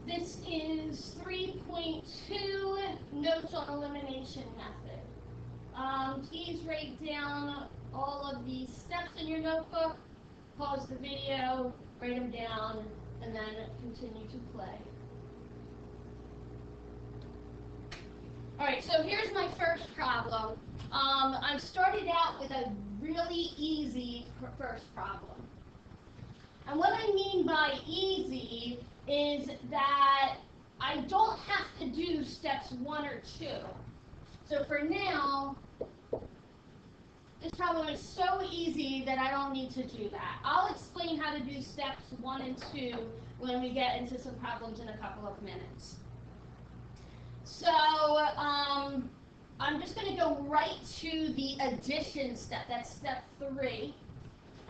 This is 3.2, Notes on Elimination Method. Please write down all of these steps in your notebook, pause the video, write them down, and then continue to play. Alright, so here's my first problem. I started out with a really easy first problem. And what I mean by easy is that I don't have to do steps 1 or 2. So for now, this problem is so easy that I don't need to do that. I'll explain how to do steps 1 and 2 when we get into some problems in a couple of minutes. So I'm just going to go right to the addition step. That's step 3.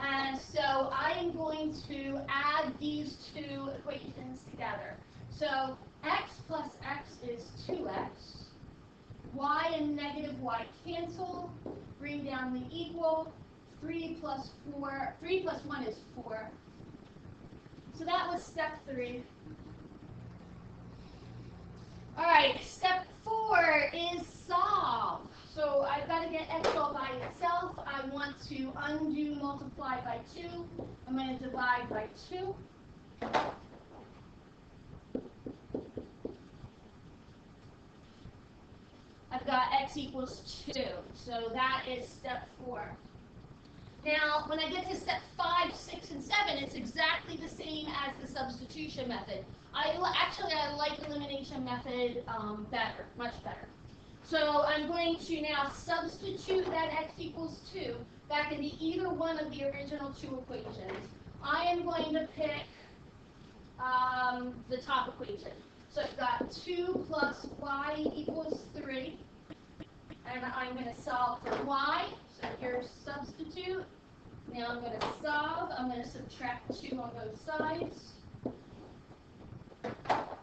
And so I am going to add these two equations together. So x plus x is 2x. Y and negative y cancel. Bring down the equal. 3 plus 1 is 4. So that was step 3. All right, step 4 is solve. So I've got to get x all by itself. I want to undo multiply by 2. I'm going to divide by 2. I've got x equals 2. So that is step 4. Now, when I get to step 5, 6, and 7, it's exactly the same as the substitution method. I like elimination method better, much better. So I'm going to now substitute that x equals 2 back into either one of the original 2 equations. I am going to pick the top equation. So I've got 2 plus y equals 3. And I'm going to solve for y. So here's substitute. Now I'm going to solve. I'm going to subtract 2 on both sides.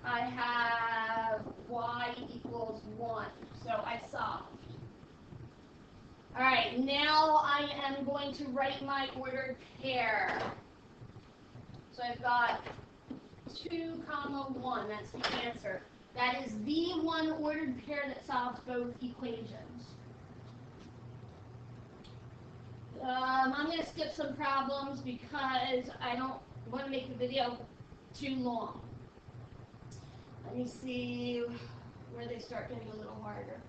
I have y equals 1. So I solved. All right, now I am going to write my ordered pair. So I've got 2, 1. That's the answer. That is the one ordered pair that solves both equations. I'm going to skip some problems because I don't want to make the video too long. Let me see where they start getting a little harder.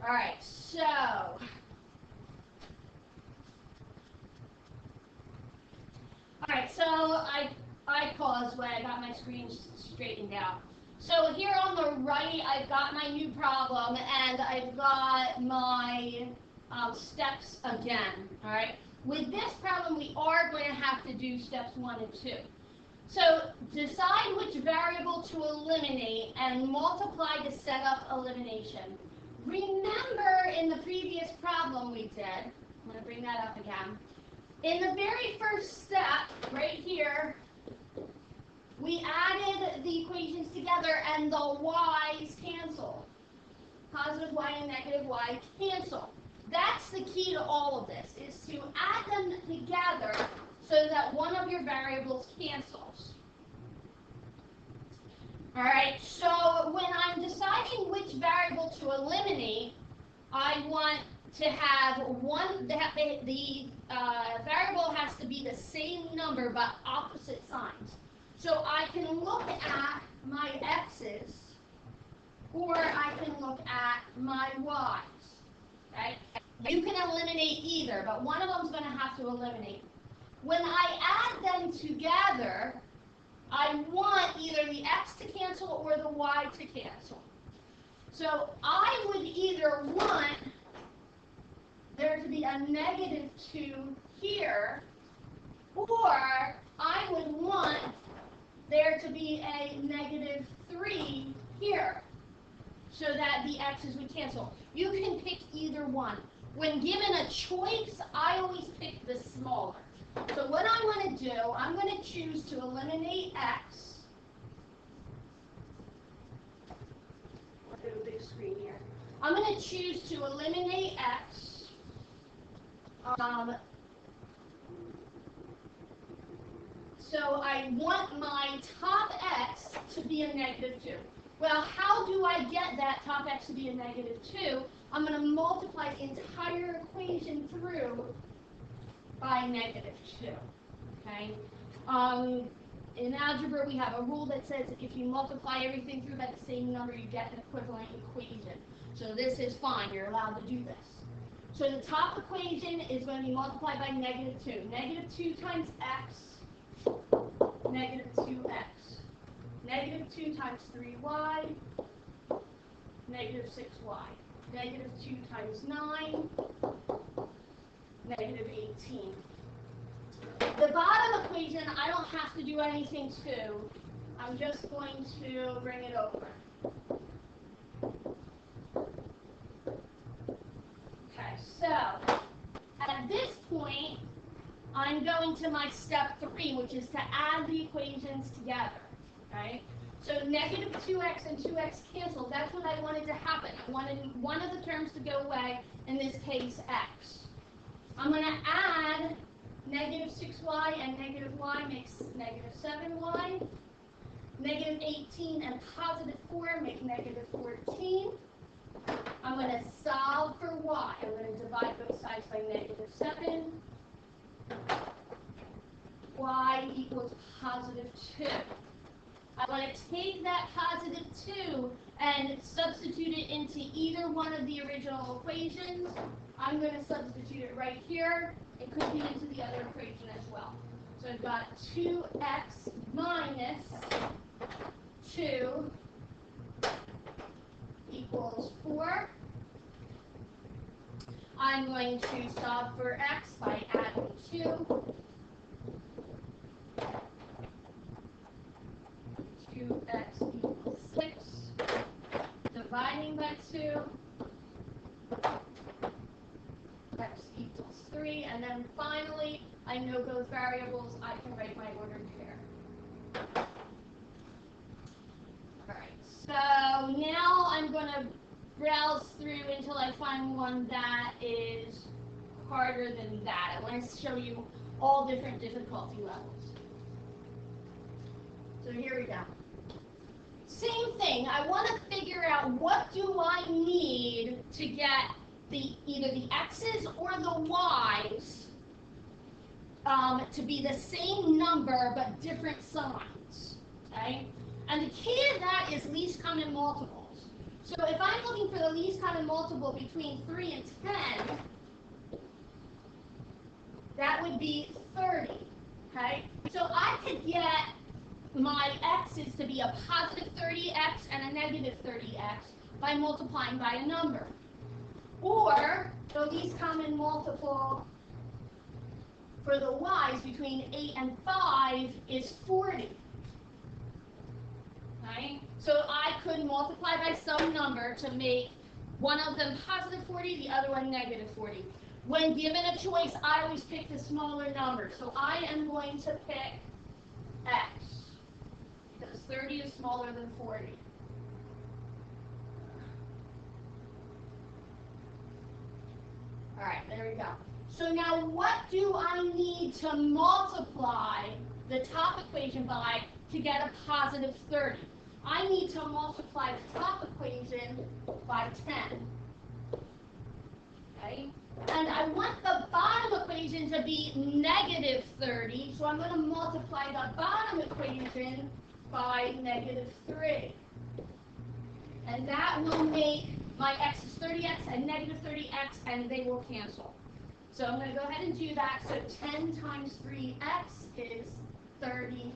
All right, so I paused when I got my screen straightened out. So here on the right, I've got my new problem, and I've got my steps again. All right. With this problem, we are going to have to do steps 1 and 2. So decide which variable to eliminate and multiply to set up elimination. Remember in the previous problem we did, I'm going to bring that up again. In the very first step, right here, we added the equations together and the y's cancel. Positive y and negative y cancel. That's the key to all of this, is to add them together so that one of your variables cancels. All right, so when I'm deciding which variable to eliminate, I want to have the variable has to be the same number but opposite signs. So I can look at my x's or I can look at my y's. Okay? You can eliminate either, but one of them is going to have to eliminate. When I add them together, I want either the x to cancel or the y to cancel. So I would either want there to be a negative 2 here, or I would want there to be a negative 3 here, so that the x's would cancel. You can pick either one. When given a choice, I always pick the smaller. So what I want to do, I'm going to choose to eliminate x. I'll do a big screen here. I'm going to choose to eliminate x. So I want my top x to be a negative 2. Well, how do I get that top x to be a negative 2? I'm going to multiply the entire equation through by negative 2. Okay? In algebra, we have a rule that says if you multiply everything through by the same number, you get an equivalent equation. So this is fine. You're allowed to do this. So the top equation is going to be multiplied by negative 2. Negative 2 times x, negative 2x. Negative 2 times 3y, negative 6y. Negative 2 times 9, negative 18. The bottom equation, I don't have to do anything to. I'm just going to bring it over. Okay, so at this point, I'm going to my step 3, which is to add the equations together. Right? So negative 2x and 2x cancel. That's what I wanted to happen. I wanted one of the terms to go away, in this case, x. I'm going to add negative 6y and negative y makes negative 7y. Negative 18 and positive 4 make negative 14. I'm going to solve for y. I'm going to divide both sides by negative 7. Y equals positive 2. I want to take that positive 2 and substitute it into either one of the original equations. I'm going to substitute it right here. It could be into the other equation as well. So I've got 2x minus 2 equals 4. I'm going to solve for x by adding 2. 2x equals 6. Dividing by 2. X equals 3. And then finally, I know both variables. I can write my ordered pair. Alright, so now I'm going to browse through until I find one that is harder than that. I want to show you all different difficulty levels. So here we go. Same thing. I want to figure out what do I need to get either the x's or the y's to be the same number but different signs. Okay? And the key to that is least common multiples. So if I'm looking for the least common multiple between 3 and 10, that would be 30. Okay? So I could get my x's to be a positive 30x and a negative 30x by multiplying by a number. Or the least common multiple for the y's between 8 and 5 is 40. Right? So I could multiply by some number to make one of them positive 40, the other one negative 40. When given a choice, I always pick the smaller number. So I am going to pick x, because 30 is smaller than 40. All right, there we go. So now what do I need to multiply the top equation by to get a positive 30? I need to multiply the top equation by 10. Okay? And I want the bottom equation to be negative 30, so I'm going to multiply the bottom equation by negative 3. And that will make my x is 30x and negative 30x, and they will cancel. So I'm going to go ahead and do that. So 10 times 3x is 30x.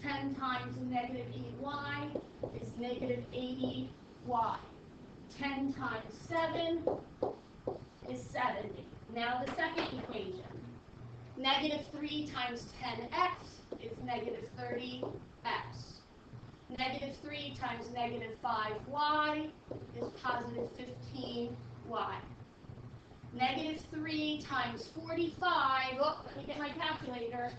10 times negative 8y is negative 80y. 10 times 7 is 70. Now the second equation. Negative 3 times 10x is negative 30x. Negative 3 times negative 5y is positive 15y. Negative 3 times 45, oh, let me get my calculator.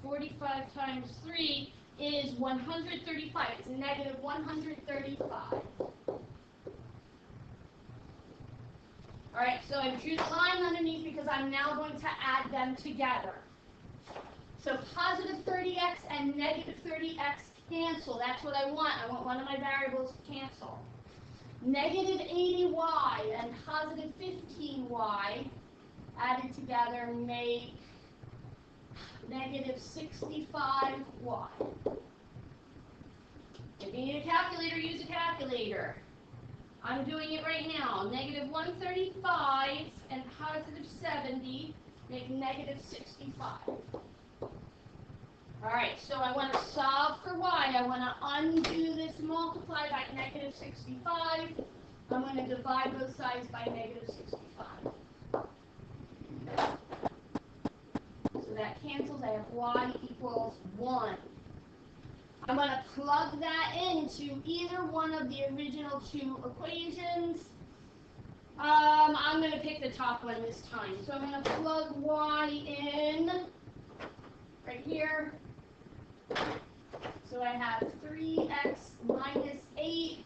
(45 times 3 is 135. It's negative 135. Alright, so I drew the line underneath because I'm now going to add them together. So positive 30x and negative 30x cancel. That's what I want. I want one of my variables to cancel. Negative 80y and positive 15y added together make negative 65y. If you need a calculator, use a calculator. I'm doing it right now. Negative 135 and positive 70 make negative 65. Alright, so I want to solve for y. I want to undo this multiply by negative 65. I'm going to divide both sides by negative 65. So that cancels. I have y equals 1. I'm going to plug that into either one of the original two equations. I'm going to pick the top one this time. So I'm going to plug y in right here. So I have 3x minus 8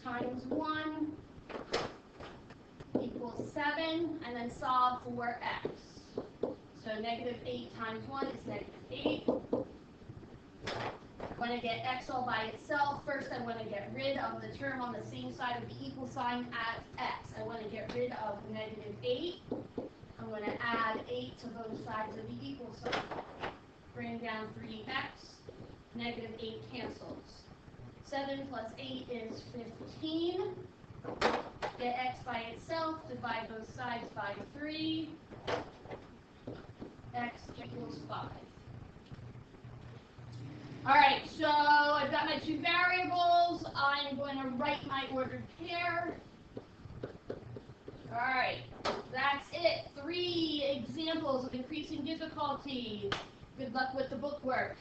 times 1 equals 7, and then solve for x. So negative 8 times 1 is negative 8. I want to get x all by itself. First, I want to get rid of the term on the same side of the equal sign as x. I want to get rid of negative 8. I'm going to add 8 to both sides of the equal sign. Bring down 3x. Negative 8 cancels. 7 plus 8 is 15. Get x by itself. Divide both sides by 3. X equals 5. Alright, so I've got my two variables. I'm going to write my ordered pair. Alright, that's it. 3 examples of increasing difficulty. Good luck with the bookwork.